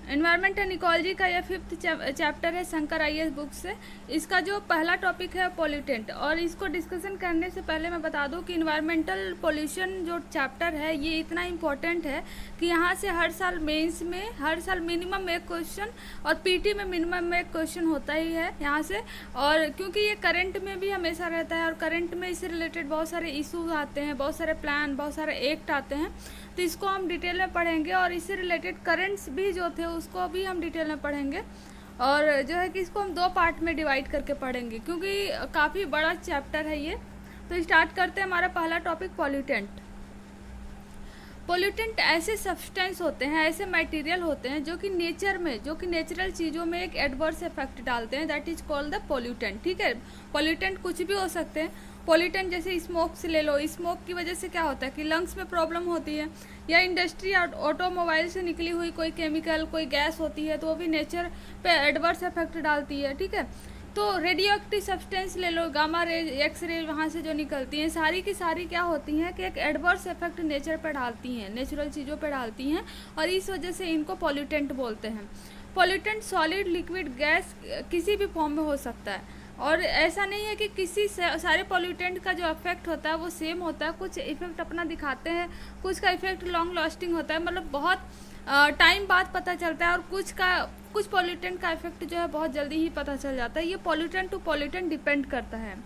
Environment and ecology का यह 5th chapter है शंकर आईएएस बुक से। इसका जो पहला टॉपिक है पोल्यूटेंट, और इसको डिस्कशन करने से पहले मैं बता दूं कि इन्वायरमेंटल पोल्यूशन जो चैप्टर है ये इतना इम्पोर्टेंट है कि यहाँ से हर साल मेंस में हर साल मिनिमम एक क्वेश्चन और पीटी में मिनिमम एक क्वेश्चन होता ही है यहाँ से। और क्योंकि ये करंट में भी हमेशा रहता है और करंट में इससे रिलेटेड बहुत सारे इशूज आते हैं, बहुत सारे प्लान, बहुत सारे एक्ट आते हैं, तो इसको हम डिटेल में पढ़ेंगे। और इससे रिलेटेड करंट्स भी जो थे उसको भी हम डिटेल में पढ़ेंगे, और जो है कि इसको हम 2 पार्ट में डिवाइड करके पढ़ेंगे क्योंकि काफ़ी बड़ा चैप्टर है ये। तो स्टार्ट करते हैं हमारा पहला टॉपिक पोल्यूटेंट। पोल्यूटेंट ऐसे सब्सटेंस होते हैं, ऐसे मटेरियल होते हैं जो कि नेचर में, जो कि नेचुरल चीज़ों में एक एडवर्स इफेक्ट डालते हैं, that is called the pollutant. ठीक है, पोल्यूटेंट कुछ भी हो सकते हैं। पोल्यूटेंट जैसे स्मोक से ले लो, स्मोक की वजह से क्या होता है कि लंग्स में प्रॉब्लम होती है, या इंडस्ट्री ऑटोमोबाइल से निकली हुई कोई केमिकल, कोई गैस होती है तो वो भी नेचर पे एडवर्स इफेक्ट डालती है। ठीक है, तो रेडियो एक्टिव सब्सटेंस ले लो, गामा रे, एक्स रे वहाँ से जो निकलती हैं, सारी की सारी क्या होती हैं कि एक एडवर्स इफेक्ट नेचर पर डालती हैं, नेचुरल चीज़ों पर डालती हैं, और इस वजह से इनको पोल्यूटेंट बोलते हैं। पोल्यूटेंट सॉलिड, लिक्विड, गैस किसी भी फॉर्म में हो सकता है, और ऐसा नहीं है कि किसी सारे पोल्यूटेंट का जो इफेक्ट होता है वो सेम होता है। कुछ इफेक्ट अपना दिखाते हैं, कुछ का इफेक्ट लॉन्ग लास्टिंग होता है, मतलब बहुत टाइम बाद पता चलता है, और कुछ पोल्यूटेंट का इफेक्ट जो है बहुत जल्दी ही पता चल जाता है। ये पोल्यूटेंट टू पोल्यूटेंट डिपेंड करता है।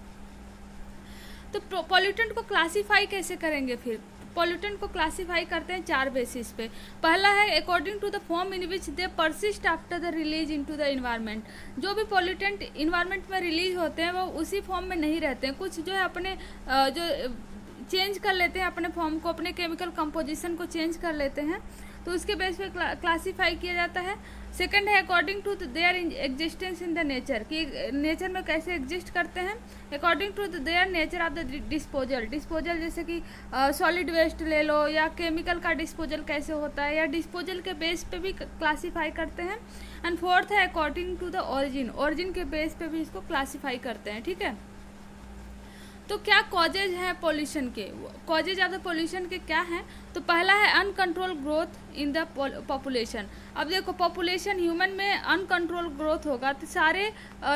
तो पोल्यूटेंट को क्लासीफाई कैसे करेंगे? फिर पोल्यूटेंट को क्लासीफाई करते हैं 4 बेसिस पे। पहला है according to the form in which they persist after the release into the environment. जो भी पोल्यूटेंट इन्वायरमेंट में रिलीज होते हैं वो उसी फॉर्म में नहीं रहते हैं, कुछ जो है अपने जो चेंज कर लेते हैं अपने फॉर्म को, अपने केमिकल कंपोजिशन को चेंज कर लेते हैं, तो उसके बेस पे क्लासीफाई किया जाता है। सेकंड है according to their existence in the nature, कि नेचर में कैसे एग्जिस्ट करते हैं। According to their nature of the disposal, जैसे कि सॉलिड वेस्ट ले लो, या केमिकल का डिस्पोजल कैसे होता है, या डिस्पोजल के बेस पे भी क्लासीफाई करते हैं। एंड फोर्थ है अकॉर्डिंग टू द ओरिजिन के बेस पे भी इसको क्लासीफाई करते हैं। ठीक है, तो क्या कॉजेज हैं पोल्यूशन के? कॉजेज ऑफ द पोल्यूशन के क्या हैं? तो पहला है uncontrol growth in the population. अब देखो, पॉपुलेशन ह्यूमन में अनकंट्रोल ग्रोथ होगा तो सारे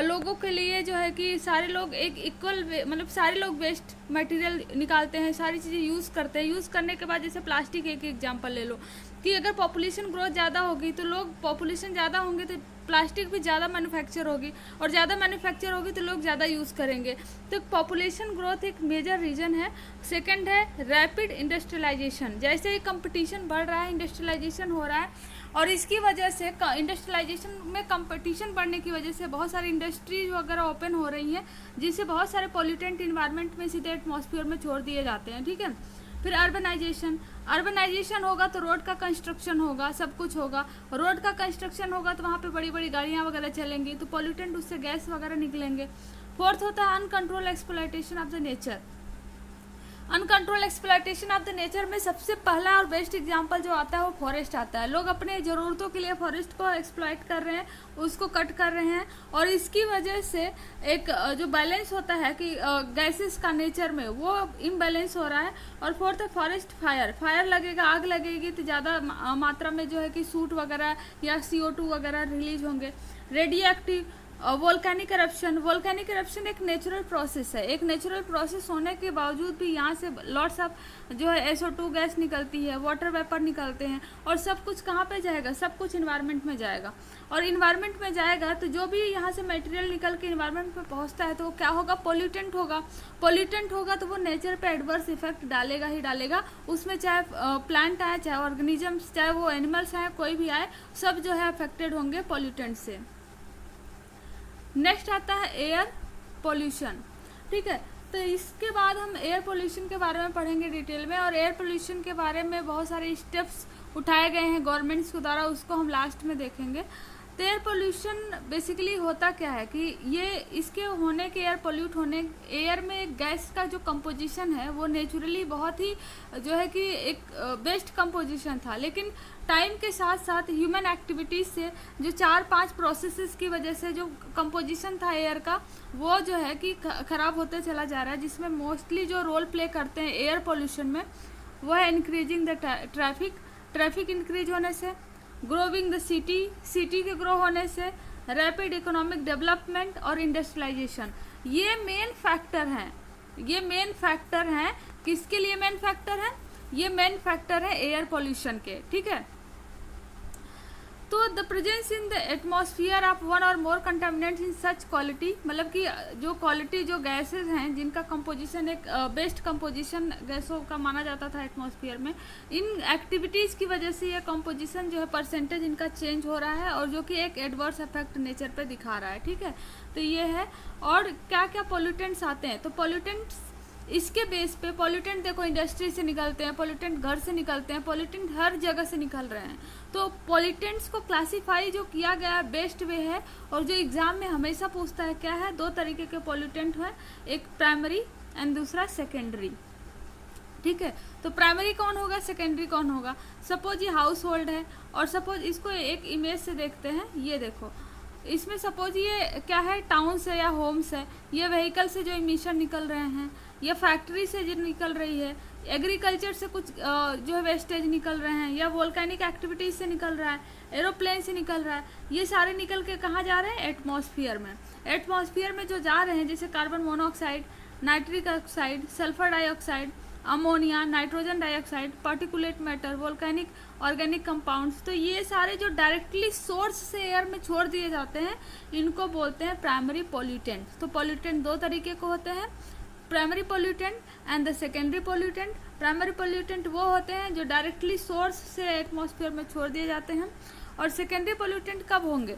लोगों के लिए जो है कि सारे लोग एक इक्वल, मतलब सारे लोग वेस्ट मटेरियल निकालते हैं, सारी चीज़ें यूज़ करते हैं। यूज़ करने के बाद जैसे प्लास्टिक एक एग्जांपल ले लो, कि अगर पॉपुलेशन ग्रोथ ज़्यादा होगी तो लोग, पॉपुलेशन ज़्यादा होंगे तो प्लास्टिक भी ज़्यादा मैन्युफैक्चर होगी, और ज़्यादा मैन्युफैक्चर होगी तो लोग ज़्यादा यूज़ करेंगे। तो पॉपुलेशन ग्रोथ एक मेजर रीज़न है। सेकंड है रैपिड इंडस्ट्रियलाइजेशन, जैसे ही कंपटीशन बढ़ रहा है, इंडस्ट्रियलाइजेशन हो रहा है, और इसकी वजह से इंडस्ट्रियलाइजेशन में कंपटीशन बढ़ने की वजह से बहुत सारी इंडस्ट्रीज वगैरह ओपन हो रही हैं, जिससे बहुत सारे पॉल्यूटेंट इन्वायरमेंट में सीधे एटमॉस्फेयर में छोड़ दिए जाते हैं। ठीक है, फिर अर्बनाइजेशन होगा तो रोड का कंस्ट्रक्शन होगा, सब कुछ होगा। रोड का कंस्ट्रक्शन होगा तो वहाँ पे बड़ी बड़ी गाड़ियाँ वगैरह चलेंगी, तो पॉल्यूटेंट उससे गैस वगैरह निकलेंगे। फोर्थ होता है uncontrol exploitation of the nature. Uncontrol exploitation of the nature में सबसे पहला और बेस्ट एग्जांपल जो आता है वो फॉरेस्ट आता है। लोग अपने ज़रूरतों के लिए फॉरेस्ट को एक्सप्लॉयट कर रहे हैं, उसको कट कर रहे हैं, और इसकी वजह से एक जो बैलेंस होता है कि गैसेस का नेचर में, वो इम्बैलेंस हो रहा है। और फोर्थ है फॉरेस्ट फायर लगेगा, आग लगेगी तो ज़्यादा मात्रा में जो है कि सूट वगैरह या CO2 वगैरह रिलीज होंगे। रेडियो एक्टिव, वोल्केनिक करप्शन एक नेचुरल प्रोसेस है। एक नेचुरल प्रोसेस होने के बावजूद भी यहाँ से लॉट्स ऑफ जो है SO2 गैस निकलती है, वाटर वेपर निकलते हैं, और सब कुछ कहाँ पे जाएगा? सब कुछ इन्वायरमेंट में जाएगा, और इन्वायरमेंट में जाएगा तो जो भी यहाँ से मटेरियल निकल के इन्वायरमेंट में पहुँचता है तो वो क्या होगा? पोल्यूटेंट होगा तो वो नेचर पे एडवर्स इफेक्ट डालेगा ही डालेगा। उसमें चाहे प्लांट आए, चाहे ऑर्गेनिजम्स, चाहे वो एनिमल्स आए, कोई भी आए, सब जो है अफेक्टेड होंगे पोल्यूटेंट से। नेक्स्ट आता है एयर पोल्यूशन। ठीक है, तो इसके बाद हम एयर पोल्यूशन के बारे में पढ़ेंगे डिटेल में, और एयर पोल्यूशन के बारे में बहुत सारे स्टेप्स उठाए गए हैं गवर्नमेंट्स के द्वारा, उसको हम लास्ट में देखेंगे। तो एयर पोल्यूशन बेसिकली होता क्या है कि ये इसके होने के, एयर पोल्यूट होने, एयर में गैस का जो कंपोजिशन है वो नेचुरली बहुत ही जो है कि एक बेस्ट कंपोजिशन था, लेकिन टाइम के साथ साथ ह्यूमन एक्टिविटीज़ से जो 4-5 प्रोसेसेस की वजह से जो कंपोजिशन था एयर का, वो जो है कि ख़राब होते चला जा रहा है, जिसमें मोस्टली जो रोल प्ले करते हैं एयर पोल्यूशन में वो है इंक्रीजिंग द ट्रैफिक इंक्रीज होने से, ग्रोविंग द सिटी, सिटी के ग्रो होने से, रैपिड इकोनॉमिक डेवलपमेंट और इंडस्ट्रियलाइजेशन। ये मेन फैक्टर हैं, ये मेन फैक्टर हैं। किसके लिए मेन फैक्टर है? ये मेन फैक्टर है एयर पोल्यूशन के, ठीक है। तो the presence in the atmosphere of one और मोर कंटामिनेंट्स इन सच क्वालिटी, मतलब कि जो क्वालिटी जो गैसेज हैं जिनका कंपोजिशन एक बेस्ट कंपोजिशन गैसों का माना जाता था एटमॉस्फेयर में, इन एक्टिविटीज़ की वजह से ये कंपोजिशन जो है परसेंटेज इनका चेंज हो रहा है और जो कि एक एडवर्स इफेक्ट नेचर पे दिखा रहा है, ठीक है। तो ये है। और क्या क्या पोल्यूटेंट्स आते हैं? तो पोल्यूटेंट्स इसके बेस पे, पोल्यूटेंट देखो इंडस्ट्री से निकलते हैं, पोल्यूटेंट घर से निकलते हैं, पोल्यूटेंट हर जगह से निकल रहे हैं। तो पोल्यूटेंट्स को क्लासीफाई जो किया गया है बेस्ट वे है, और जो एग्जाम में हमेशा पूछता है क्या है, दो तरीके के पोल्यूटेंट हैं, एक प्राइमरी एंड दूसरा सेकेंडरी, ठीक है। तो प्राइमरी कौन होगा, सेकेंडरी कौन होगा? सपोज ये हाउस होल्ड है और सपोज इसको एक इमेज से देखते हैं, ये देखो इसमें सपोज ये क्या है, टाउन से या होम्स है, ये व्हीकल से जो इमिशन निकल रहे हैं, या फैक्ट्री से जो निकल रही है, एग्रीकल्चर से कुछ जो है वेस्टेज निकल रहे हैं, या वोल्केनिक एक्टिविटीज से निकल रहा है, एरोप्लेन से निकल रहा है, ये सारे निकल के कहाँ जा रहे हैं? एटमॉस्फेयर में। एटमॉस्फेयर में जो जा रहे हैं जैसे carbon monoxide, nitric oxide, sulphur dioxide, ammonia, nitrogen dioxide, particulate matter, volcanic organic compounds, तो ये सारे जो डायरेक्टली सोर्स से एयर में छोड़ दिए जाते हैं इनको बोलते हैं प्राइमरी पोल्यूटेंट। तो पोल्यूटेंट दो तरीके के होते हैं, primary pollutant and the secondary pollutant. Primary pollutant वो होते हैं जो डायरेक्टली सोर्स से एटमॉस्फेयर में छोड़ दिए जाते हैं, और सेकेंडरी पोल्यूटेंट कब होंगे?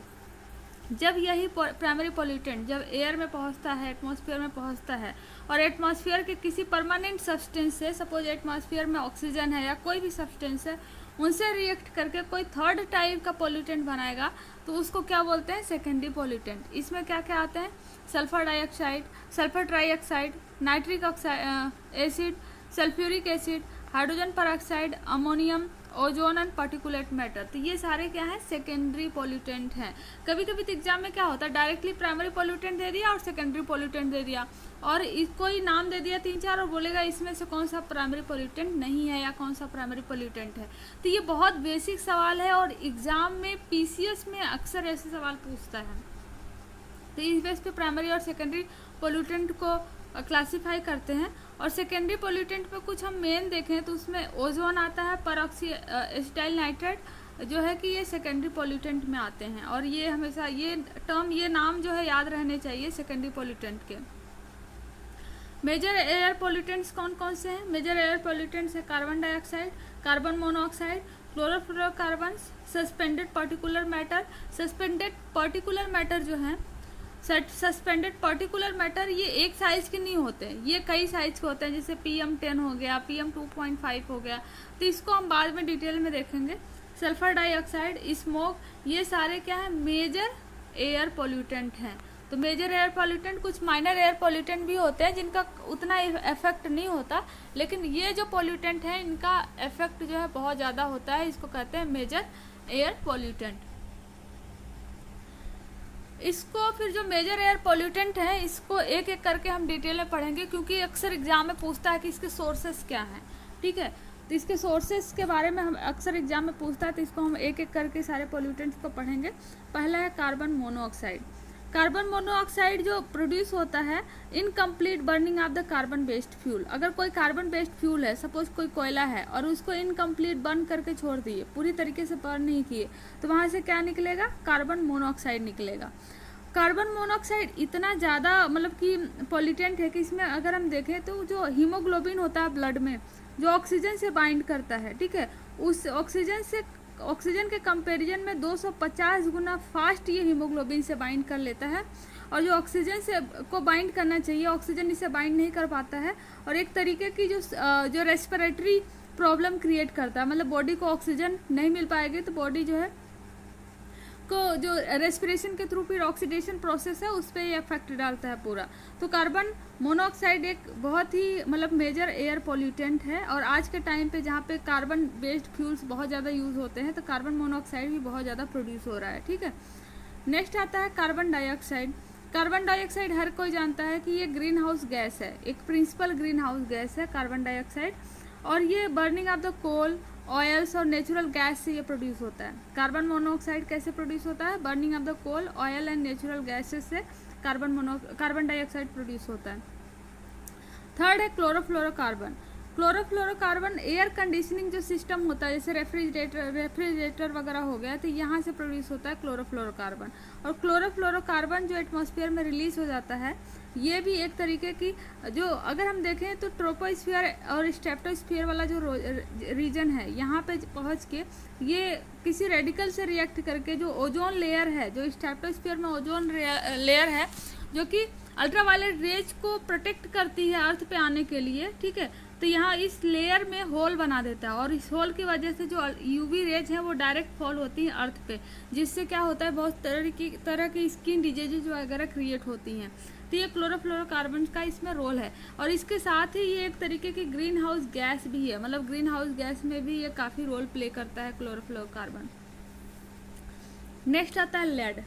जब यही प्राइमरी पोल्यूटेंट जब एयर में पहुंचता है, एटमॉस्फेयर में पहुंचता है, और एटमॉस्फेयर के किसी परमानेंट सब्सटेंस से, सपोज एटमॉस्फेयर में ऑक्सीजन है या कोई भी सब्सटेंस है, उनसे रिएक्ट करके कोई थर्ड टाइप का पोल्यूटेंट बनाएगा, तो उसको क्या बोलते हैं? Secondary pollutant. इसमें क्या क्या आते हैं? Sulphur dioxide, sulphur trioxide, nitric acid, sulphuric acid, hydrogen peroxide, ammonium, ozone and particulate matter. तो ये सारे क्या है? सेकेंडरी पोल्यूटेंट हैं। कभी कभी तो एग्जाम में क्या होता है, डायरेक्टली प्राइमरी पोल्यूटेंट दे दिया और सेकेंडरी पोल्यूटेंट दे दिया, और कोई नाम दे दिया 3-4 और बोलेगा इसमें से कौन सा प्राइमरी पोल्यूटेंट नहीं है या कौन सा प्राइमरी पोल्यूटेंट है। तो ये बहुत बेसिक सवाल है और एग्जाम में पीसीएस में अक्सर ऐसे सवाल पूछता है। तो इस बेस पे प्राइमरी और सेकेंडरी पोल्यूटेंट को क्लासीफाई करते हैं। और सेकेंडरी पोल्यूटेंट में कुछ हम मेन देखें तो उसमें ओजोन आता है, परऑक्सीटाइल नाइट्रेट जो है कि ये सेकेंडरी पोल्यूटेंट में आते हैं, और ये हमेशा ये टर्म, ये नाम जो है याद रहने चाहिए सेकेंडरी पोल्यूटेंट के। मेजर एयर पोल्यूटेंट्स कौन कौन से हैं? मेजर एयर पोल्यूटेंट्स है carbon dioxide, carbon monoxide, chlorofluorocarbons, suspended particular matter. Suspended particular matter जो है, सस्पेंडेड पार्टिकुलर मैटर, ये एक साइज के नहीं होते, ये कई साइज के होते हैं, जैसे PM10 हो गया, PM2.5 हो गया, तो इसको हम बाद में डिटेल में देखेंगे। सल्फर डाइऑक्साइड, स्मोक, ये सारे क्या है? मेजर एयर पोल्यूटेंट हैं। तो मेजर एयर पोल्यूटेंट, कुछ माइनर एयर पोल्यूटेंट भी होते हैं जिनका उतना इफेक्ट नहीं होता, लेकिन ये जो पोल्यूटेंट है इनका इफेक्ट जो है बहुत ज़्यादा होता है, इसको कहते हैं मेजर एयर पोल्यूटेंट। इसको फिर जो मेजर एयर पोल्यूटेंट है इसको एक एक करके हम डिटेल में पढ़ेंगे, क्योंकि अक्सर एग्जाम में पूछता है कि इसके सोर्सेस क्या हैं, ठीक है। तो इसके सोर्सेस के बारे में हम अक्सर एग्जाम में पूछता है, तो इसको हम एक एक करके सारे पोल्यूटेंट्स को पढ़ेंगे। पहला है कार्बन मोनोऑक्साइड। कार्बन मोनोऑक्साइड जो प्रोड्यूस होता है incomplete burning of the carbon based fuel. अगर कोई कार्बन बेस्ड फ्यूल है, सपोज कोई कोयला है और उसको इनकम्प्लीट बर्न करके छोड़ दिए, पूरी तरीके से बर्न नहीं किए, तो वहाँ से क्या निकलेगा? कार्बन मोनोऑक्साइड निकलेगा। कार्बन मोनोऑक्साइड इतना ज़्यादा मतलब कि पॉल्यूटेंट है कि इसमें अगर हम देखें तो जो हीमोग्लोबिन होता है ब्लड में, जो ऑक्सीजन से बाइंड करता है, ठीक है, उस ऑक्सीजन के कंपैरिजन में 250 गुना फास्ट ये हीमोग्लोबिन से बाइंड कर लेता है, और जो ऑक्सीजन से को बाइंड करना चाहिए ऑक्सीजन इसे बाइंड नहीं कर पाता है, और एक तरीके की जो रेस्पिरेटरी प्रॉब्लम क्रिएट करता है, मतलब बॉडी को ऑक्सीजन नहीं मिल पाएगी तो बॉडी जो है को जो रेस्पिरेशन के थ्रू फिर ऑक्सीडेशन प्रोसेस है उस पर ये इफेक्ट डालता है पूरा। तो कार्बन मोनोऑक्साइड एक बहुत ही मतलब मेजर एयर पोल्यूटेंट है, और आज के टाइम पे जहाँ पे कार्बन बेस्ड फ्यूल्स बहुत ज़्यादा यूज़ होते हैं तो कार्बन मोनोऑक्साइड भी बहुत ज़्यादा प्रोड्यूस हो रहा है, ठीक है। नेक्स्ट आता है कार्बन डाइऑक्साइड। कार्बन डाइऑक्साइड हर कोई जानता है कि ये ग्रीन हाउस गैस है, एक प्रिंसिपल ग्रीन हाउस गैस है कार्बन डाइऑक्साइड, और ये burning of the coal, oils और नेचुरल गैस से ये प्रोड्यूस होता है। कार्बन मोनोऑक्साइड कैसे प्रोड्यूस होता है? Burning of the coal, oil and natural gases से कार्बन डाइऑक्साइड प्रोड्यूस होता है। थर्ड है क्लोरोफ्लोरोकार्बन। क्लोरोफ्लोरोकार्बन एयर कंडीशनिंग जो सिस्टम होता है, जैसे रेफ्रिजरेटर वगैरह हो गया, तो यहाँ से प्रोड्यूस होता है क्लोरोफ्लोरोकार्बन। और क्लोरोफ्लोरोकार्बन जो एटमॉस्फेयर में रिलीज हो जाता है, ये भी एक तरीके की, जो अगर हम देखें तो ट्रोपोस्फीयर और स्ट्रेटोस्फीयर वाला जो रीजन है, यहाँ पे पहुँच के ये किसी रेडिकल से रिएक्ट करके जो ओजोन लेयर है, जो स्ट्रेटोस्फीयर में ओजोन लेयर है, जो कि अल्ट्रावायलेट रेज को प्रोटेक्ट करती है अर्थ पे आने के लिए, ठीक है, तो यहाँ इस लेयर में होल बना देता है, और इस होल की वजह से जो यूवी रेज हैं वो डायरेक्ट फॉल होती हैं अर्थ पे, जिससे क्या होता है, बहुत तरह की स्किन डिजीजेज वगैरह क्रिएट होती हैं। तो ये क्लोरोफ्लोरोकार्बन का इसमें रोल है। और इसके साथ ही ये एक तरीके की ग्रीन हाउस गैस भी है, मतलब ग्रीन हाउस गैस में भी ये काफ़ी रोल प्ले करता है क्लोरोफ्लोरोकार्बन। नेक्स्ट आता है लेड।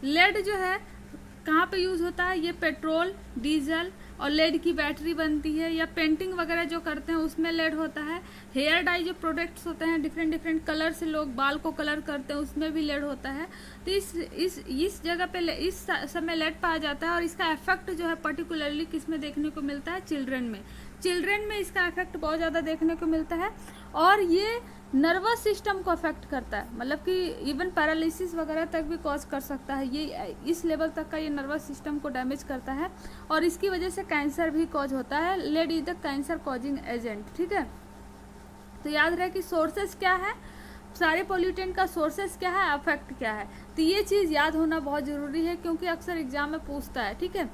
लेड जो है कहाँ पे यूज़ होता है? ये पेट्रोल, डीजल और लेड की बैटरी बनती है, या पेंटिंग वगैरह जो करते हैं उसमें लेड होता है। हेयर डाई जो प्रोडक्ट्स होते हैं, डिफरेंट कलर से लोग बाल को कलर करते हैं, उसमें भी लेड होता है। तो इस जगह पे इस समय लेड पाया जाता है, और इसका इफेक्ट जो है पर्टिकुलरली किस में देखने को मिलता है? चिल्ड्रन में इसका इफेक्ट बहुत ज़्यादा देखने को मिलता है, और ये नर्वस सिस्टम को अफेक्ट करता है, मतलब कि इवन पैरालिसिस वगैरह तक भी कॉज कर सकता है। ये इस लेवल तक का ये नर्वस सिस्टम को डैमेज करता है, और इसकी वजह से कैंसर भी कॉज होता है। Lead is the cancer causing agent, ठीक है। तो याद रहे कि सोर्सेस क्या है, सारे पोल्यूटेंट का सोर्सेस क्या है, अफेक्ट क्या है। तो ये चीज़ याद होना बहुत ज़रूरी है, क्योंकि अक्सर एग्जाम में पूछता है, ठीक है।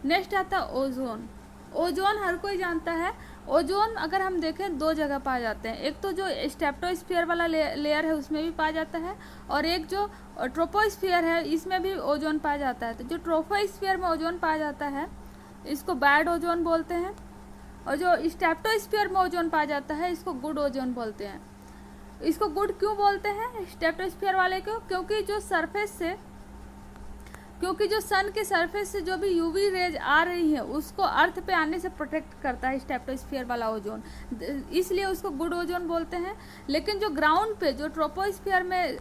नेक्स्ट आता है ओजोन। ओजोन हर कोई जानता है। ओजोन अगर हम देखें दो जगह पाए जाते हैं, एक तो जो स्ट्रेटोस्फीयर वाला लेयर है उसमें भी पाया जाता है, और एक जो ट्रोपोस्फीयर है इसमें भी ओजोन पाया जाता है। तो जो ट्रोपोस्फीयर में ओजोन पाया जाता है इसको बैड ओजोन बोलते हैं, और जो स्ट्रेटोस्फीयर में ओजोन पाया जाता है इसको गुड ओजोन बोलते हैं। इसको गुड क्यों बोलते हैं स्ट्रेटोस्फीयर वाले को? क्योंकि जो सन के सरफेस से जो भी यूवी रेज आ रही है उसको अर्थ पे आने से प्रोटेक्ट करता है स्ट्रेटोस्फीयर वाला ओजोन, इसलिए उसको गुड ओजोन बोलते हैं। लेकिन जो ग्राउंड पे जो ट्रोपोस्फीयर में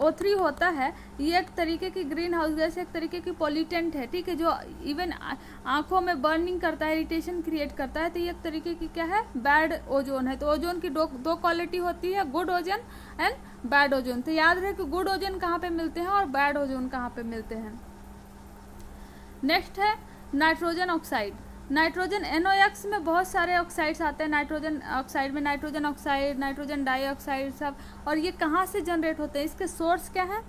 O3 होता है, ये एक तरीके की ग्रीन हाउस गैस, एक तरीके की पॉल्यूटेंट है, ठीक है, जो इवन आंखों में बर्निंग करता है, इरिटेशन क्रिएट करता है। तो ये एक तरीके की क्या है? बैड ओजोन है। तो ओजोन की दो क्वालिटी होती है, good ozone and bad ozone. तो याद रहे कि गुड ओजोन कहाँ पे मिलते हैं और बैड ओजोन कहाँ पे मिलते हैं। नेक्स्ट है नाइट्रोजन ऑक्साइड। नाइट्रोजन NOx में बहुत सारे ऑक्साइड्स आते हैं। नाइट्रोजन ऑक्साइड में नाइट्रोजन ऑक्साइड, नाइट्रोजन डाइऑक्साइड सब, और ये कहाँ से जनरेट होते हैं? इसके सोर्स क्या है?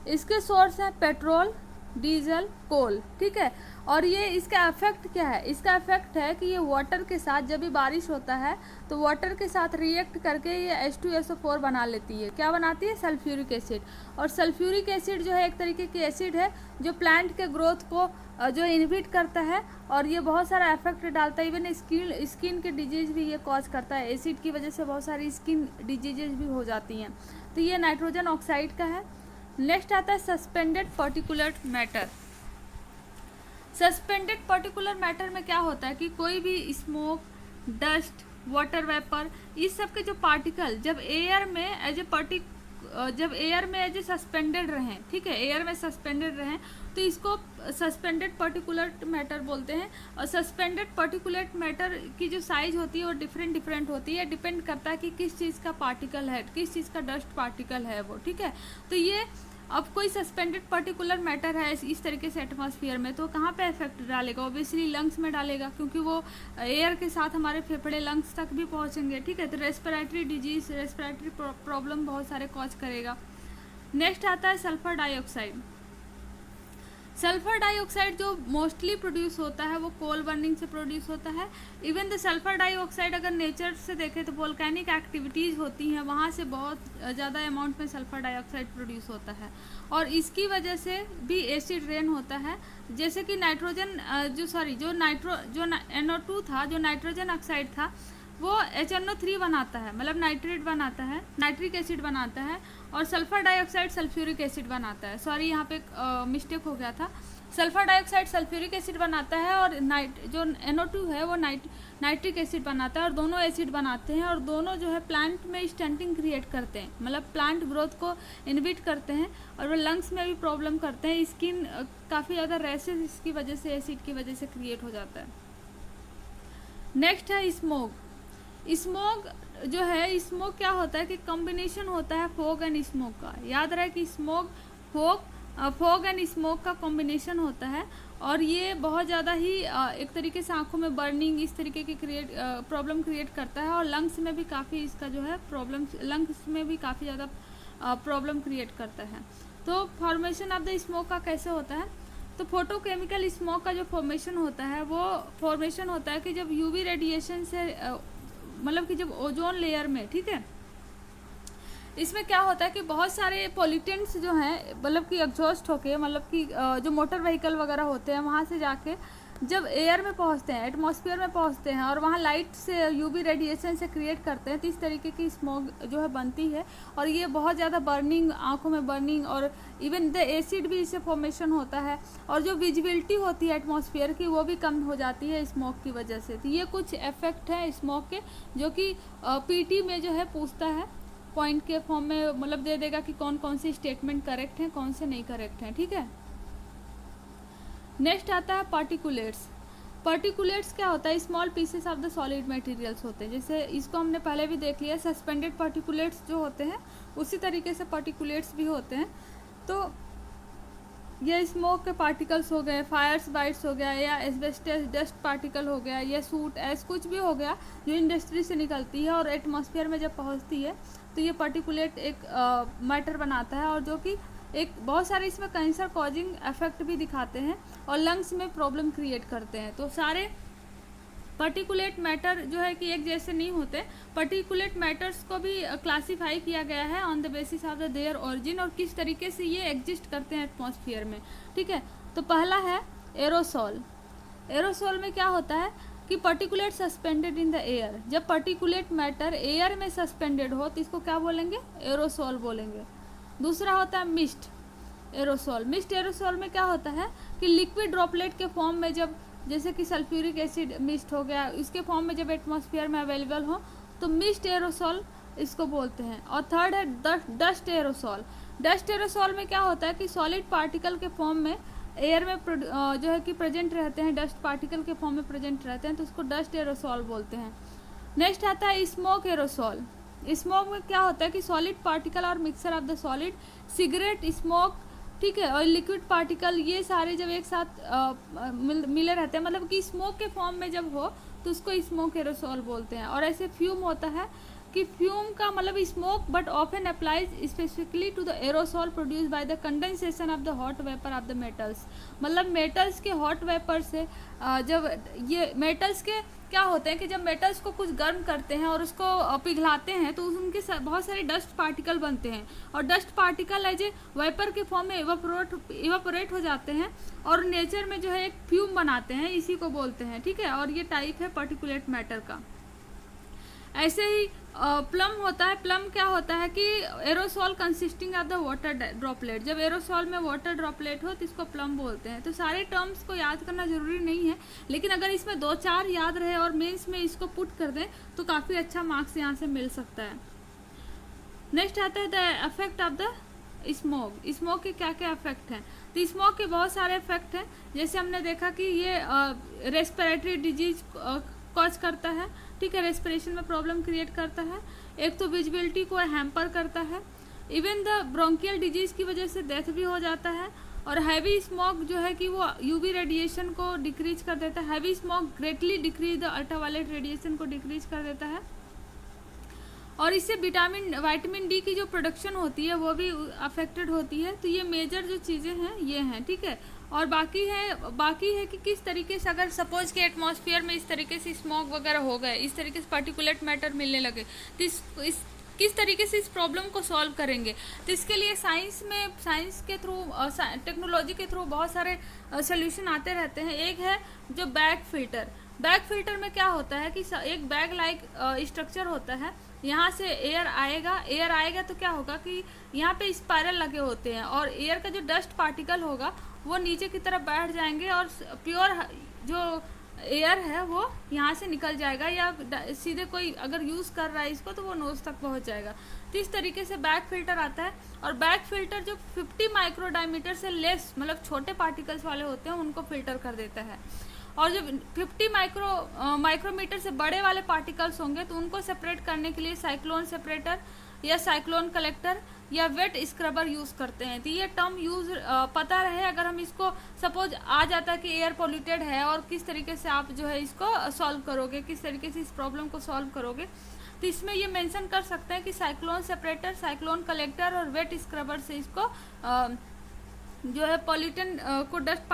इसके सोर्स हैं पेट्रोल, डीजल, कोल, ठीक है। और ये इसका इफेक्ट क्या है? इसका इफेक्ट है कि ये वाटर के साथ, जब भी बारिश होता है तो वाटर के साथ रिएक्ट करके ये H2SO4 बना लेती है। क्या बनाती है? Sulphuric acid. और सल्फ्यूरिक एसिड जो है एक तरीके की एसिड है जो प्लांट के ग्रोथ को जो इनहिबिट करता है, और ये बहुत सारा इफेक्ट डालता है। इवन स्किन के डिजीज भी ये कॉज करता है। एसिड की वजह से बहुत सारी स्किन डिजीजेज भी हो जाती हैं। तो ये नाइट्रोजन ऑक्साइड का है। नेक्स्ट आता है suspended particular matter. Suspended particular matter में क्या होता है कि कोई भी स्मोक, डस्ट, वाटर वेपर, इस सब के जो पार्टिकल जब एयर में एज ए सस्पेंडेड रहें, ठीक है, एयर में सस्पेंडेड रहें, तो इसको सस्पेंडेड पार्टिकुलर मैटर बोलते हैं। और सस्पेंडेड पार्टिकुलर मैटर की जो साइज होती है वो डिफरेंट होती है, डिपेंड करता है कि किस चीज़ का पार्टिकल है, किस चीज़ का डस्ट पार्टिकल है वो, ठीक है। तो ये अब कोई सस्पेंडेड पार्टिकुलर मैटर है इस तरीके से एटमॉस्फेयर में, तो कहाँ पे इफेक्ट डालेगा? ऑब्वियसली लंग्स में डालेगा, क्योंकि वो एयर के साथ हमारे फेफड़े लंग्स तक भी पहुँचेंगे, ठीक है। तो रेस्पिरेटरी डिजीज, रेस्पिरेटरी प्रॉब्लम बहुत सारे कॉज करेगा। नेक्स्ट आता है सल्फर डाइऑक्साइड। सल्फर डाइऑक्साइड जो मोस्टली प्रोड्यूस होता है वो कोल बर्निंग से प्रोड्यूस होता है। इवन द सल्फर डाइऑक्साइड अगर नेचर से देखें तो वोल्केनिक एक्टिविटीज़ होती हैं, वहाँ से बहुत ज़्यादा अमाउंट में सल्फर डाइऑक्साइड प्रोड्यूस होता है, और इसकी वजह से भी एसिड रेन होता है। जैसे कि NO2 था, जो नाइट्रोजन ऑक्साइड था, वो HNO3 बनाता है, मतलब नाइट्रेट बनाता है, नाइट्रिक एसिड बनाता है, और सल्फर डाइऑक्साइड सल्फ्यूरिक एसिड बनाता है। सॉरी यहाँ पे मिस्टेक हो गया था। सल्फर डाइऑक्साइड सल्फ्यूरिक एसिड बनाता है और जो NO2 है वो नाइट्रिक एसिड बनाता है, और दोनों एसिड बनाते हैं, और दोनों जो है प्लांट में स्टंटिंग क्रिएट करते हैं, मतलब प्लांट ग्रोथ को इनहिबिट करते हैं, और वो लंग्स में भी प्रॉब्लम करते हैं। स्किन काफ़ी ज़्यादा रैशेज इसकी वजह से, एसिड की वजह से क्रिएट हो जाता है। नेक्स्ट है स्मोक। स्मोक जो है, स्मोक क्या होता है कि कॉम्बिनेशन होता है फॉग एंड स्मोक का। याद रहे कि स्मोक फॉग एंड स्मोक का कॉम्बिनेशन होता है, और ये बहुत ज़्यादा ही एक तरीके से आंखों में बर्निंग इस तरीके की प्रॉब्लम क्रिएट करता है, और लंग्स में भी काफ़ी इसका जो है प्रॉब्लम, लंग्स में भी काफ़ी ज़्यादा प्रॉब्लम क्रिएट करता है। तो फॉर्मेशन ऑफ द स्मोक का कैसे होता है, तो फोटोकेमिकल स्मोक का जो फॉर्मेशन होता है वो फॉर्मेशन होता है कि जब यूवी रेडिएशन से मतलब कि जब ओजोन लेयर में, ठीक है, इसमें क्या होता है कि बहुत सारे पॉल्यूटेंट्स जो हैं, मतलब कि एग्जॉस्ट होके, मतलब कि जो मोटर व्हीकल वगैरह होते हैं वहाँ से जाके जब एयर में पहुँचते हैं, एटमॉस्फेयर में पहुँचते हैं, और वहाँ लाइट से यूवी रेडिएशन से क्रिएट करते हैं, तो इस तरीके की स्मोक जो है बनती है, और ये बहुत ज़्यादा बर्निंग, आँखों में बर्निंग, और इवन द एसिड भी इससे फॉर्मेशन होता है, और जो विजिबिलिटी होती है एटमॉस्फेयर की वो भी कम हो जाती है स्मोक की वजह से। तो ये कुछ इफेक्ट है स्मोक के, जो कि PT में जो है पूछता है, पॉइंट के फॉर्म में मतलब दे देगा कि कौन कौन सी स्टेटमेंट करेक्ट हैं, कौन से नहीं करेक्ट हैं, ठीक है। नेक्स्ट आता है पार्टिकुलेट्स। पार्टिकुलेट्स क्या होता है, small pieces of the solid materials होते हैं, जैसे इसको हमने पहले भी देख लिया, सस्पेंडेड पार्टिकुलेट्स जो होते हैं उसी तरीके से पार्टिकुलेट्स भी होते हैं। तो ये स्मोक के पार्टिकल्स हो गए, फायर्स बाइट्स हो गया, या एस्बेस्टस डस्ट पार्टिकल हो गया, या सूट एस कुछ भी हो गया जो इंडस्ट्री से निकलती है और एटमॉस्फेयर में जब पहुंचती है तो ये पार्टिकुलेट एक मैटर बनाता है, और जो कि एक बहुत सारे इसमें कैंसर कॉजिंग इफेक्ट भी दिखाते हैं और लंग्स में प्रॉब्लम क्रिएट करते हैं। तो सारे पार्टिकुलेट मैटर जो है कि एक जैसे नहीं होते, पार्टिकुलेट मैटर्स को भी क्लासीफाई किया गया है on the basis of the their origin, और किस तरीके से ये एग्जिस्ट करते हैं एटमॉस्फेयर में, ठीक है। तो पहला है एरोसोल। एरोसोल में क्या होता है कि particulate suspended in the air. जब पार्टिकुलेट मैटर एयर में सस्पेंडेड हो तो इसको क्या बोलेंगे, एरोसोल बोलेंगे। दूसरा होता है मिस्ट एरोसोल। मिस्ट एरोसोल में क्या होता है कि लिक्विड ड्रॉपलेट के फॉर्म में, जब जैसे कि सल्फ्यूरिक एसिड मिस्ट हो गया, इसके फॉर्म में जब एटमॉस्फेयर में अवेलेबल हो तो मिस्ट एरोसोल इसको बोलते हैं। और थर्ड है डस्ट एरोसोल। डस्ट एरोसोल में क्या होता है कि सॉलिड पार्टिकल के फॉर्म में एयर में जो है कि प्रेजेंट रहते हैं, डस्ट पार्टिकल के फॉर्म में प्रेजेंट रहते हैं, तो उसको डस्ट एरोसोल बोलते हैं। नेक्स्ट आता है स्मोक एरोसोल। स्मोक में क्या होता है कि सॉलिड पार्टिकल और mixture of the solid, cigarette smoke, ठीक है, और लिक्विड पार्टिकल, ये सारे जब एक साथ मिले रहते हैं, मतलब कि स्मोक के फॉर्म में जब हो तो उसको स्मोक एरोसोल बोलते हैं। और ऐसे फ्यूम होता है कि फ्यूम का मतलब smoke but often applies specifically to the aerosol produce by the condensation of the hot vapour of the metals. मतलब मेटल्स के हॉट वेपर से जब ये मेटल्स के क्या होते हैं कि जब मेटल्स को कुछ गर्म करते हैं और उसको पिघलाते हैं तो उनके बहुत सारे डस्ट पार्टिकल बनते हैं, और dust particle as a vapour के फॉर्म में इवापोरेट हो जाते हैं और नेचर में जो है एक फ्यूम बनाते हैं, इसी को बोलते हैं, ठीक है। और ये टाइप है पार्टिकुलेट मैटर का। ऐसे ही प्लम होता है। प्लम क्या होता है कि aerosol consisting of the water droplet. जब एरोसोल में वाटर ड्रॉपलेट हो तो इसको प्लम बोलते हैं। तो सारे टर्म्स को याद करना जरूरी नहीं है, लेकिन अगर इसमें 2-4 याद रहे और मेंस में इसको पुट कर दें तो काफ़ी अच्छा मार्क्स यहाँ से मिल सकता है। नेक्स्ट आता है the effect of the smoke. Smoke के क्या क्या इफेक्ट हैं? तो स्मोक के बहुत सारे इफेक्ट हैं, जैसे हमने देखा कि ये रेस्पिरेटरी डिजीज कॉज करता है, ठीक है, रेस्पिरेशन में प्रॉब्लम क्रिएट करता है। एक तो विजिबिलिटी को हैम्पर करता है, इवन द ब्रोंकियल डिजीज की वजह से डेथ भी हो जाता है। और हैवी स्मोक जो है कि वो यूवी रेडिएशन को डिक्रीज कर देता है। Heavy smoke greatly decrease the ultraviolet radiation को डिक्रीज कर देता है, और इससे विटामिन डी की जो प्रोडक्शन होती है वो भी अफेक्टेड होती है। तो ये मेजर जो चीज़ें हैं ये हैं, ठीक है। और बाकी है कि किस तरीके से अगर सपोज के एटमॉस्फेयर में इस तरीके से स्मोक वगैरह हो गए, इस तरीके से पार्टिकुलेट मैटर मिलने लगे, तो इस किस तरीके से इस प्रॉब्लम को सॉल्व करेंगे। तो इसके लिए साइंस के थ्रू, टेक्नोलॉजी के थ्रू बहुत सारे सोल्यूशन आते रहते हैं। एक है जो बैग फिल्टर। बैग फिल्टर में क्या होता है कि एक बैग लाइक स्ट्रक्चर होता है, यहाँ से एयर आएगा तो क्या होगा कि यहाँ पे स्पाइरल लगे होते हैं और एयर का जो डस्ट पार्टिकल होगा वो नीचे की तरफ बैठ जाएंगे और प्योर जो एयर है वो यहाँ से निकल जाएगा, या सीधे कोई अगर यूज़ कर रहा है इसको तो वो नोज तक पहुँच जाएगा। तो इस तरीके से बैग फिल्टर आता है। और बैग फिल्टर जो 50 माइक्रो डायमीटर से लेस मतलब छोटे पार्टिकल्स वाले होते हैं उनको फिल्टर कर देता है, और जो 50 माइक्रोमीटर से बड़े वाले पार्टिकल्स होंगे तो उनको सेपरेट करने के लिए साइक्लोन सेपरेटर या साइक्लोन कलेक्टर या वेट स्क्रबर यूज़ करते हैं। तो ये टर्म यूज़ पता रहे, अगर हम इसको सपोज आ जाता है कि एयर पोल्यूटेड है और किस तरीके से आप जो है इसको सॉल्व करोगे, किस तरीके से इस प्रॉब्लम को सॉल्व करोगे, तो इसमें ये मेंशन कर सकते हैं कि साइक्लोन सेपरेटर, साइक्लोन कलेक्टर और वेट स्क्रबर से इसको जो है पॉल्यूटेंट को डस्ट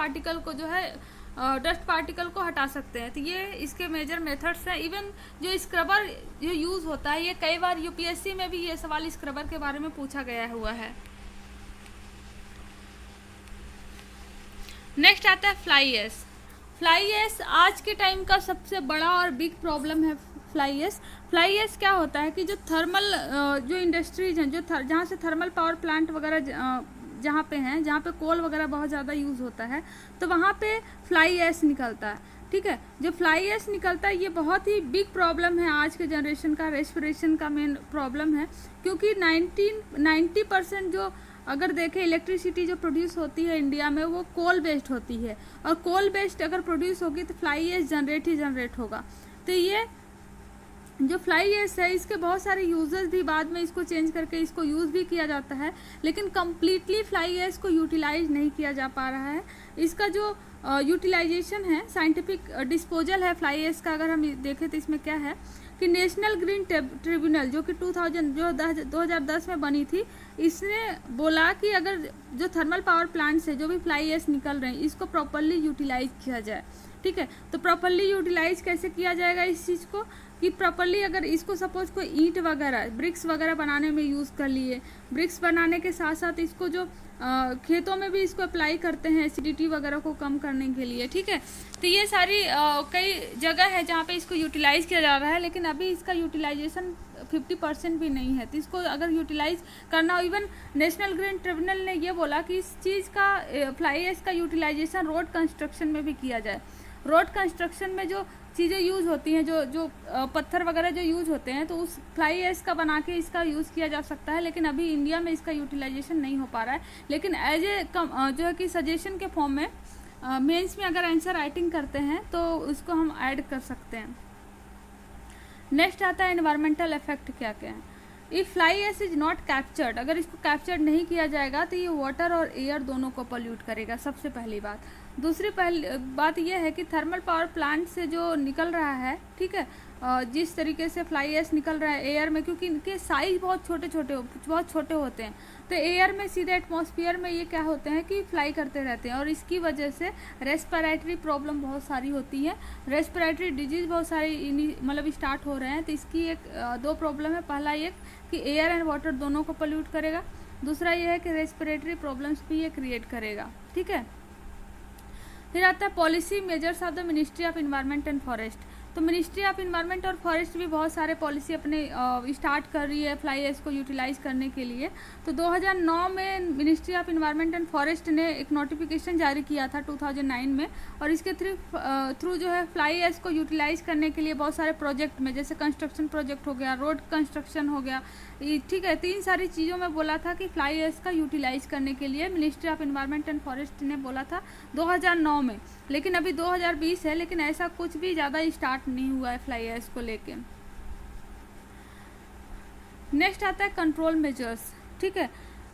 पार्टिकल को हटा सकते हैं। तो ये इसके मेजर मेथड्स हैं। इवन जो स्क्रबर जो यूज़ होता है, ये कई बार यूपीएससी में भी ये सवाल स्क्रबर के बारे में पूछा गया हुआ है। नेक्स्ट आता है फ्लाई एश। फ्लाई एश आज के टाइम का सबसे बड़ा और बिग प्रॉब्लम है। फ्लाई एश क्या होता है कि जो थर्मल जो इंडस्ट्रीज हैं, जो जहाँ से थर्मल पावर प्लांट वगैरह जहाँ पे हैं, जहाँ पे कोल वगैरह बहुत ज़्यादा यूज़ होता है, तो वहाँ पे फ्लाई ऐश निकलता है। ठीक है, जो फ्लाई ऐश निकलता है ये बहुत ही बिग प्रॉब्लम है आज के जनरेशन का, रेस्पिरेशन का मेन प्रॉब्लम है, क्योंकि 90% जो अगर देखें इलेक्ट्रिसिटी जो प्रोड्यूस होती है इंडिया में वो कोल बेस्ड होती है, और कोल बेस्ड अगर प्रोड्यूस होगी तो फ्लाई ऐश जनरेट होगा। तो ये जो फ्लाई ऐश है इसके बहुत सारे यूजेस भी बाद में इसको चेंज करके इसको यूज़ भी किया जाता है, लेकिन कम्प्लीटली फ्लाई ऐश को यूटिलाइज नहीं किया जा पा रहा है। इसका जो यूटिलाइजेशन है, साइंटिफिक डिस्पोजल है फ्लाई ऐश का, अगर हम देखें तो इसमें क्या है कि नेशनल ग्रीन ट्रिब्यूनल जो कि 2010 में बनी थी, इसने बोला कि अगर जो थर्मल पावर प्लांट से जो भी फ्लाई ऐश निकल रहे हैं इसको प्रॉपरली यूटिलाइज किया जाए। ठीक है, तो प्रॉपरली यूटिलाइज कैसे किया जाएगा इस चीज़ को कि प्रॉपरली अगर इसको सपोज कोई ईंट वगैरह ब्रिक्स वगैरह बनाने में यूज़ कर लिए, ब्रिक्स बनाने के साथ साथ इसको जो खेतों में भी इसको अप्लाई करते हैं एसिडिटी वगैरह को कम करने के लिए। ठीक है, तो ये सारी कई जगह है जहाँ पे इसको यूटिलाइज़ किया जा रहा है, लेकिन अभी इसका यूटिलाइजेशन 50% भी नहीं है। तो इसको अगर यूटिलाइज करना, इवन नेशनल ग्रीन ट्रिब्यूनल ने ये बोला कि इस चीज़ का फ्लाई ऐश का यूटिलाइजेशन रोड कंस्ट्रक्शन में भी किया जाए। रोड कंस्ट्रक्शन में जो चीज़ें यूज़ होती हैं, जो पत्थर वगैरह जो यूज़ होते हैं, तो उस फ्लाई ऐश का बना के इसका यूज़ किया जा सकता है, लेकिन अभी इंडिया में इसका यूटिलाइजेशन नहीं हो पा रहा है। लेकिन एज ए जो है कि सजेशन के फॉर्म में मेंस में अगर आंसर राइटिंग करते हैं तो उसको हम ऐड कर सकते हैं। नेक्स्ट आता है एनवायरमेंटल इफेक्ट क्या क्या है। If fly ash is not captured, अगर इसको कैप्चर्ड नहीं किया जाएगा तो ये वाटर और एयर दोनों को पोल्यूट करेगा, सबसे पहली बात। दूसरी बात यह है कि थर्मल पावर प्लांट से जो निकल रहा है, ठीक है, जिस तरीके से फ्लाई ऐश निकल रहा है एयर में, क्योंकि इनके साइज बहुत छोटे होते हैं, तो एयर में सीधे एटमॉस्फेयर में ये क्या होते हैं कि फ्लाई करते रहते हैं, और इसकी वजह से रेस्पिरेटरी प्रॉब्लम बहुत सारी होती है, रेस्पिरेटरी डिजीज़ बहुत सारी मतलब स्टार्ट हो रहे हैं। तो इसकी दो प्रॉब्लम है, पहला ये कि एयर एंड वाटर दोनों को पोल्यूट करेगा, दूसरा ये है कि रेस्पिरेटरी प्रॉब्लम्स भी ये क्रिएट करेगा। ठीक है, फिर आता है policy measures of the ministry of environment and forest. तो मिनिस्ट्री ऑफ इन्वायरमेंट और फॉरेस्ट भी बहुत सारे पॉलिसी अपने स्टार्ट कर रही है फ्लाई ऐश को यूटिलाइज करने के लिए। तो 2009 में ministry of environment and forest ने एक नोटिफिकेशन जारी किया था 2009 में, और इसके थ्रू जो है फ्लाई ऐश को यूटिलाइज करने के लिए बहुत सारे प्रोजेक्ट में, जैसे कंस्ट्रक्शन प्रोजेक्ट हो गया, रोड कंस्ट्रक्शन हो गया, ठीक है, 3 सारी चीज़ों में बोला था कि फ्लाई ऐश का यूटिलाइज करने के लिए ministry of environment and forest ने बोला था 2009 में। लेकिन अभी 2020 है, लेकिन ऐसा कुछ भी ज़्यादा स्टार्ट नहीं हुआ है फ्लाई ऐश को लेके। नेक्स्ट आता है कंट्रोल मेजर्स। ठीक है,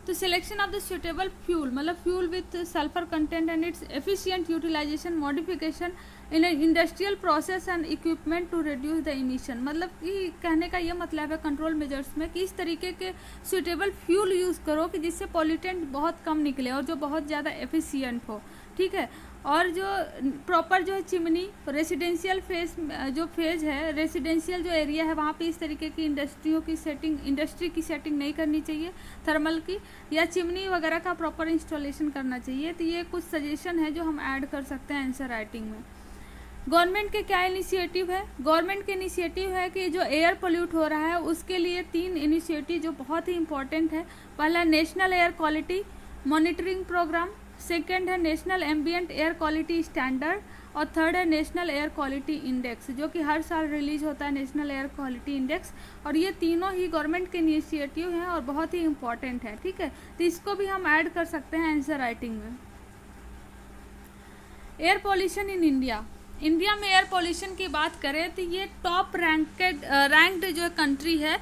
तो selection of the suitable fuel, मतलब fuel with sulphur content and its efficient utilisation, modification in industrial process and equipment to reduce the emission. मतलब कि कहने का ये मतलब है कंट्रोल मेजर्स में कि इस तरीके के सुटेबल फ्यूल यूज़ करो कि जिससे पॉल्यूटेंट बहुत कम निकले और जो बहुत ज़्यादा एफिशिएंट हो। ठीक है, और जो प्रॉपर जो है चिमनी, रेसिडेंशियल फेज है, रेसिडेंशियल जो एरिया है वहाँ पे इस तरीके की इंडस्ट्री की सेटिंग नहीं करनी चाहिए थर्मल की, या चिमनी वगैरह का प्रॉपर इंस्टॉलेशन करना चाहिए। तो ये कुछ सजेशन है जो हम ऐड कर सकते हैं आंसर राइटिंग में। गवर्नमेंट के क्या इनिशिएटिव है? गवर्नमेंट के इनिशिएटिव है कि जो एयर पोल्यूट हो रहा है उसके लिए 3 इनिशिएटिव जो बहुत ही इंपॉर्टेंट है। पहला national air quality monitoring programme, second है national ambient air quality standard और थर्ड है नेशनल एयर क्वालिटी इंडेक्स, जो कि हर साल रिलीज होता है नेशनल एयर क्वालिटी इंडेक्स। और ये तीनों ही गवर्नमेंट के इनिशिएटिव हैं और बहुत ही इंपॉर्टेंट है, ठीक है। तो इसको भी हम ऐड कर सकते हैं आंसर राइटिंग में। Air pollution in India, India में एयर पॉल्यूशन की बात करें तो ये टॉप रैंक्ड जो कंट्री है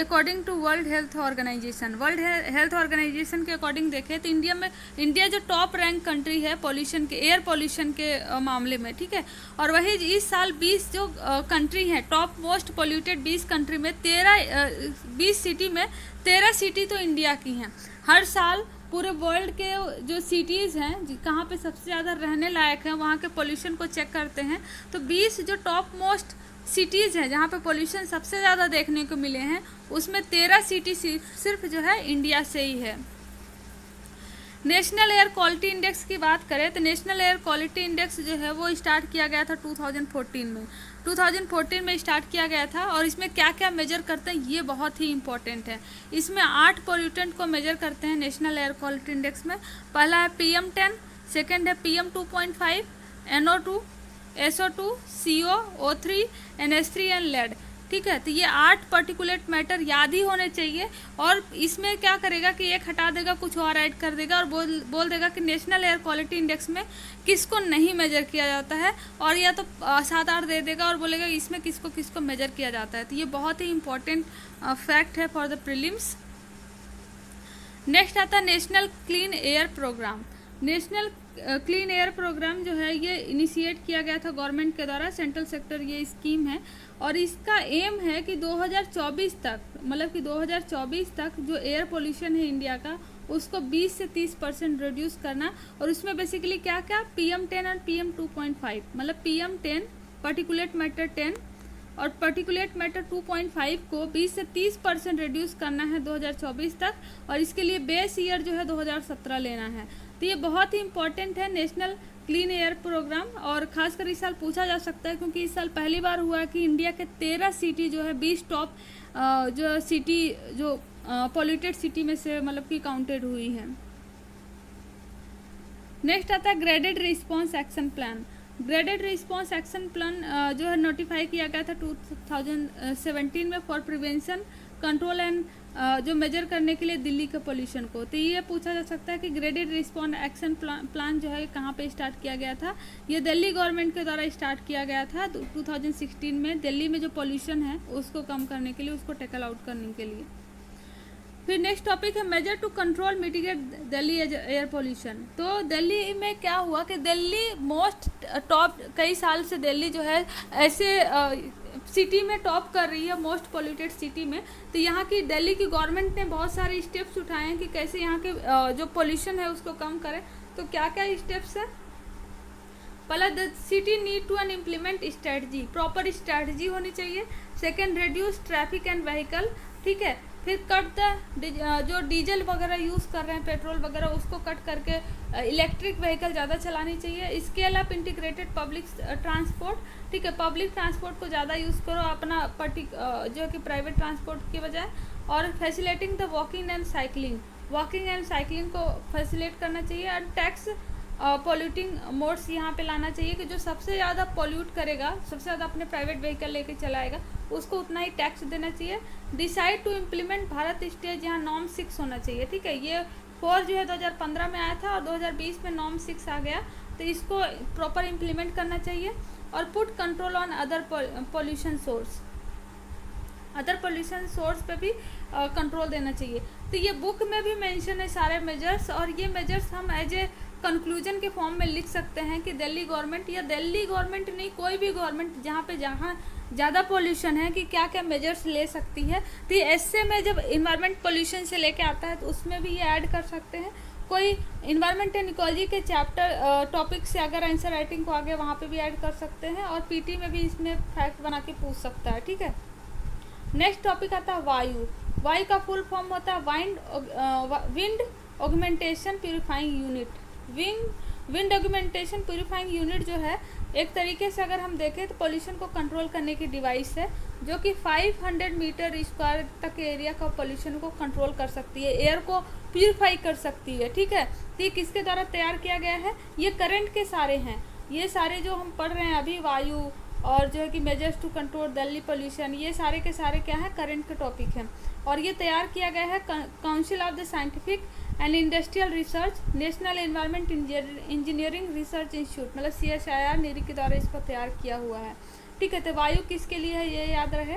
according to world health organisation. World health organisation के अकॉर्डिंग देखें तो इंडिया जो टॉप रैंक कंट्री है पॉल्यूशन के, एयर पॉल्यूशन के मामले में, ठीक है। और वही इस साल 20 जो कंट्री हैं टॉप मोस्ट पॉल्यूटेड 20 कंट्री में 20 सिटी में 13 सिटी तो इंडिया की हैं। हर साल पूरे वर्ल्ड के जो सिटीज़ हैं कहाँ पे सबसे ज़्यादा रहने लायक हैं वहाँ के पोल्यूशन को चेक करते हैं तो 20 जो टॉप मोस्ट सिटीज़ हैं जहाँ पे पोल्यूशन सबसे ज़्यादा देखने को मिले हैं उसमें 13 सिटी सिर्फ जो है इंडिया से ही है। नेशनल एयर क्वालिटी इंडेक्स की बात करें तो नेशनल एयर क्वालिटी इंडेक्स जो है वो स्टार्ट किया गया था 2014 में स्टार्ट किया गया था। और इसमें क्या क्या मेजर करते हैं ये बहुत ही इंपॉर्टेंट है। इसमें 8 पोल्यूटेंट को मेजर करते हैं नेशनल एयर क्वालिटी इंडेक्स में। पहला है PM10, सेकंड है PM2.5, NO2, SO2, CO, O3, NH3 and lead, ठीक है। तो ये 8 पर्टिकुलेट मैटर याद ही होने चाहिए। और इसमें क्या करेगा कि एक हटा देगा कुछ और ऐड कर देगा और बोल देगा कि नेशनल एयर क्वालिटी इंडेक्स में किसको नहीं मेजर किया जाता है, और या तो 7-8 दे देगा और बोलेगा इसमें किसको किसको मेजर किया जाता है। तो ये बहुत ही इंपॉर्टेंट फैक्ट है फॉर द प्रीलिम्स। नेक्स्ट आता है national clean air programme. National clean air programme जो है ये इनिशिएट किया गया था गवर्नमेंट के द्वारा, सेंट्रल सेक्टर ये स्कीम है। और इसका एम है कि 2024 तक, मतलब कि 2024 तक जो एयर पोल्यूशन है इंडिया का उसको 20 से 30% रिड्यूस करना। और उसमें बेसिकली क्या क्या PM10 और PM2.5, मतलब PM10 पर्टिकुलेट मैटर 10 और पर्टिकुलेट मैटर 2.5 को 20 से 30% रिड्यूस करना है 2024 तक। और इसके लिए बेस ईयर जो है 2017 लेना है। तो ये बहुत ही इंपॉर्टेंट है नेशनल क्लीन एयर प्रोग्राम। और खासकर इस साल पूछा जा सकता है क्योंकि इस साल पहली बार हुआ कि इंडिया के 13 सिटी जो है 20 टॉप जो सिटी जो पॉल्यूटेड सिटी में से मतलब कि काउंटेड हुई है। नेक्स्ट आता है graded response action plan. Graded response action plan जो है नोटिफाई किया गया था 2017 में फॉर प्रिवेंशन कंट्रोल एंड जो मेजर करने के लिए दिल्ली के पोल्यूशन को। तो ये पूछा जा सकता है कि ग्रेडेड रिस्पॉन्स एक्शन प्लान जो है कहाँ पे स्टार्ट किया गया था। ये दिल्ली गवर्नमेंट के द्वारा स्टार्ट किया गया था 2016 में, दिल्ली में जो पोल्यूशन है उसको कम करने के लिए, उसको टैकल आउट करने के लिए। फिर नेक्स्ट टॉपिक है measure to control mitigate Delhi air pollution. तो दिल्ली में क्या हुआ कि दिल्ली मोस्ट टॉप, कई साल से दिल्ली जो है ऐसे सिटी में टॉप कर रही है मोस्ट पोल्यूटेड सिटी में। तो यहाँ की दिल्ली की गवर्नमेंट ने बहुत सारे स्टेप्स उठाए हैं कि कैसे यहाँ के जो पोल्यूशन है उसको कम करें। तो क्या क्या स्टेप्स है? पहला, the city need to an implement strategy, proper strategy होनी चाहिए। Second, reduce traffic and vehicle, ठीक है। फिर कट द जो डीजल वगैरह यूज़ कर रहे हैं, पेट्रोल वगैरह, उसको कट करके इलेक्ट्रिक व्हीकल ज़्यादा चलानी चाहिए। Scale up integrated public transport, ठीक है। पब्लिक ट्रांसपोर्ट को ज़्यादा यूज़ करो अपना जो है कि प्राइवेट ट्रांसपोर्ट के बजाय। और फैसिलेटिंग द वॉकिंग एंड साइकिलिंग को फैसिलेट करना चाहिए। और टैक्स पॉल्यूटिंग मोड्स यहाँ पे लाना चाहिए कि जो सबसे ज़्यादा पॉल्यूट करेगा, सबसे ज़्यादा अपने प्राइवेट व्हीकल लेके चलाएगा, उसको उतना ही टैक्स देना चाहिए। Decide to implement Bharat stage, यहाँ नॉर्म 6 होना चाहिए, ठीक है। ये 4 जो है 2015 में आया था और 2020 में नॉर्म 6 आ गया, तो इसको प्रॉपर इम्प्लीमेंट करना चाहिए। और put control on other pollution source पे भी कंट्रोल देना चाहिए। तो ये बुक में भी मेंशन है सारे मेजर्स, और ये मेजर्स हम एज ए कंक्लूजन के फॉर्म में लिख सकते हैं कि दिल्ली गवर्नमेंट, या दिल्ली गवर्नमेंट नहीं, कोई भी गवर्नमेंट जहाँ ज़्यादा पोल्यूशन है कि क्या क्या मेजर्स ले सकती है। तो ये ऐसे में जब इन्वायरमेंट पोल्यूशन से लेके आता है तो उसमें भी ये ऐड कर सकते हैं। कोई इन्वायरमेंट एंड इकोलॉजी के चैप्टर टॉपिक से अगर आंसर राइटिंग को आगे वहाँ पे भी ऐड कर सकते हैं, और पीटी में भी इसमें फैक्ट बना के पूछ सकता है, ठीक है। नेक्स्ट टॉपिक आता है वायु का फुल फॉर्म होता है wind augmentation purifying unit. Wind documentation purifying unit जो है एक तरीके से अगर हम देखें तो पोल्यूशन को कंट्रोल करने की डिवाइस है जो कि 500 मीटर स्क्वायर तक के एरिया का पोल्यूशन को कंट्रोल कर सकती है, एयर को प्यूरिफाई कर सकती है। ठीक है, तो ये किसके द्वारा तैयार किया गया है? ये करंट के सारे हैं, ये सारे जो हम पढ़ रहे हैं अभी, वायु और जो है कि measures to control Delhi pollution, ये सारे के सारे क्या है? करंट के टॉपिक हैं। और ये तैयार किया गया है council of the scientific and industrial research national environment engineering research institute, मतलब CSIR नीरी के द्वारा इसको तैयार किया हुआ है। ठीक है, तो वायु किसके लिए है ये याद रहे।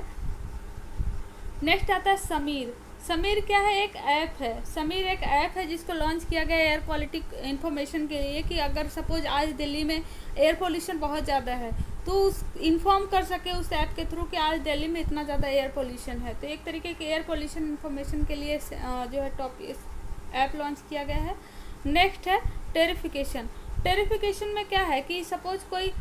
नेक्स्ट आता है समीर। समीर क्या है? एक ऐप है। समीर एक ऐप है जिसको लॉन्च किया गया एयर क्वालिटी इंफॉर्मेशन के लिए कि अगर सपोज आज दिल्ली में एयर पोल्यूशन बहुत ज़्यादा है तो उस इन्फॉर्म कर सके उस ऐप के थ्रू कि आज दिल्ली में इतना ज़्यादा एयर पोल्यूशन है। तो एक तरीके के एयर पोल्यूशन इंफॉर्मेशन के लिए जो है टॉपिक ऐप लॉन्च किया गया है। नेक्स्ट है टेरिफिकेशन। टेरिफिकेशन में क्या है कि सपोज कोई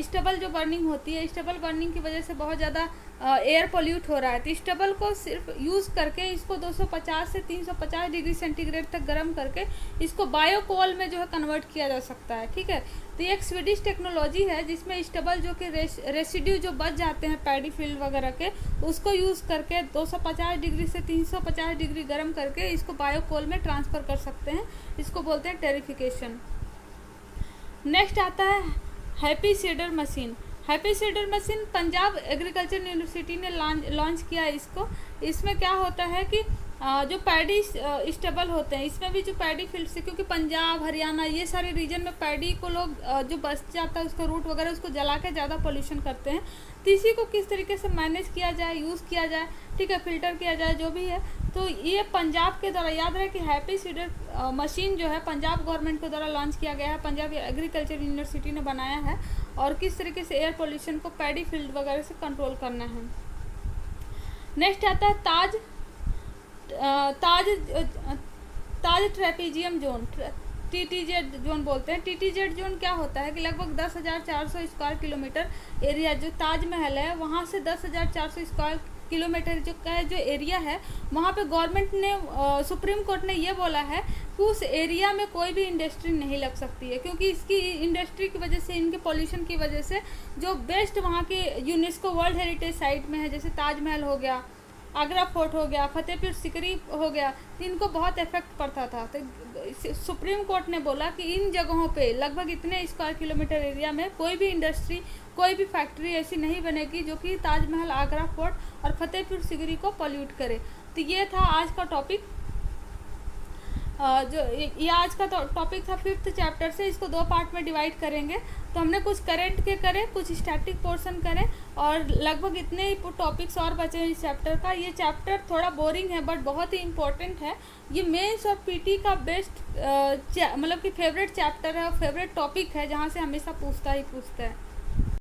स्टबल जो बर्निंग होती है, स्टबल बर्निंग की वजह से बहुत ज़्यादा एयर पोल्यूट हो रहा है, तो स्टबल को सिर्फ यूज़ करके इसको 250 से 350 डिग्री सेंटीग्रेड तक गर्म करके इसको बायोकोल में जो है कन्वर्ट किया जा सकता है। ठीक है, तो ये एक स्वीडिश टेक्नोलॉजी है जिसमें स्टबल जो कि रेसिड्यू जो बच जाते हैं पैडी फील्ड वगैरह के, उसको यूज़ करके 250 डिग्री से 350 डिग्री गर्म करके इसको बायोकोल में ट्रांसफ़र कर सकते हैं। इसको बोलते हैं टेरिफिकेशन। नेक्स्ट आता है happy seeder machine. Happy seeder machine Punjab agriculture university ने लॉन्च किया है इसको। इसमें क्या होता है कि जो पैडी स्टेबल होते हैं, इसमें भी जो पैडी फील्ड से, क्योंकि पंजाब हरियाणा ये सारे रीजन में पैडी को लोग जो बच जाता है उसका रूट वगैरह उसको जला के ज़्यादा पोल्यूशन करते हैं, तो इसी को किस तरीके से मैनेज किया जाए, यूज़ किया जाए, ठीक है, फिल्टर किया जाए, जो भी है। तो ये पंजाब के द्वारा, याद रहे कि हैप्पी सीडर मशीन जो है पंजाब गवर्नमेंट के द्वारा लॉन्च किया गया है, पंजाब एग्रीकल्चर यूनिवर्सिटी ने बनाया है, और किस तरीके से एयर पोल्यूशन को पैडी फील्ड वगैरह से कंट्रोल करना है। नेक्स्ट आता है ताज ट्रेपीजियम जोन, TTZ जोन बोलते हैं। TTZ जोन क्या होता है कि लगभग 10,400 स्क्वायर किलोमीटर एरिया जो ताजमहल है वहाँ से 10,400 स्क्वायर किलोमीटर जो का जो एरिया है वहाँ पे गवर्नमेंट ने सुप्रीम कोर्ट ने ये बोला है कि उस एरिया में कोई भी इंडस्ट्री नहीं लग सकती है, क्योंकि इसकी इंडस्ट्री की वजह से, इनके पोल्यूशन की वजह से जो बेस्ट वहाँ के यूनेस्को वर्ल्ड हेरिटेज साइट में है, जैसे ताजमहल हो गया, आगरा फोर्ट हो गया, फतेहपुर सिकरी हो गया, तो इनको बहुत इफेक्ट पड़ता था। तो सुप्रीम कोर्ट ने बोला कि इन जगहों पे लगभग इतने स्क्वायर किलोमीटर एरिया में कोई भी इंडस्ट्री, कोई भी फैक्ट्री ऐसी नहीं बनेगी जो कि ताजमहल, आगरा फोर्ट और फतेहपुर सिकरी को पॉल्यूट करे। तो ये था आज का टॉपिक, जो ये आज का टॉपिक था 5th चैप्टर से। इसको 2 पार्ट में डिवाइड करेंगे। तो हमने कुछ करंट के करे, कुछ स्टैटिक पोर्शन करें, और लगभग इतने ही टॉपिक्स और बचे हैं इस चैप्टर का। ये चैप्टर थोड़ा बोरिंग है बट बहुत ही इम्पोर्टेंट है। ये मेंस और पीटी का बेस्ट मतलब कि फेवरेट चैप्टर है और फेवरेट टॉपिक है, जहाँ से हमेशा पूछता है।